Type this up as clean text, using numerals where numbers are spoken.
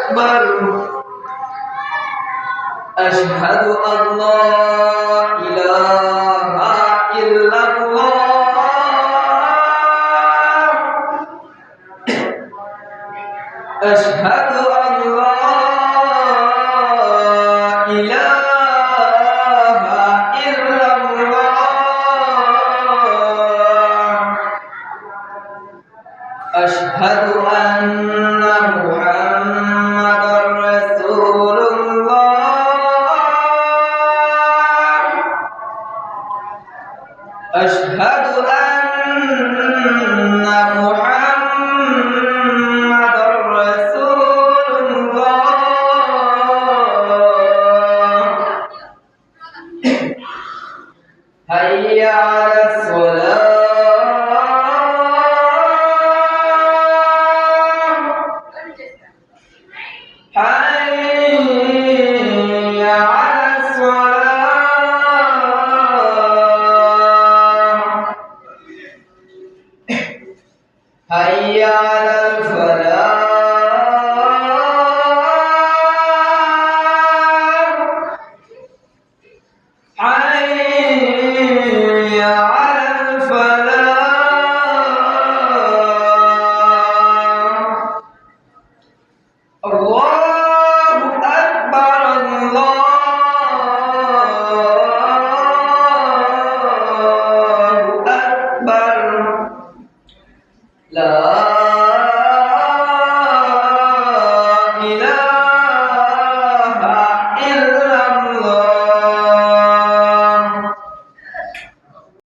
أكبر أشهد أن لا إله إلا الله أشهد أن لا إله إلا الله أشهد أن محمدا رسول الله أشهد أن محمدا رسول الله حي على الصلاة حي على الصلاة حي على الفلاح حي على الفلاح الله أكبر الله أكبر لا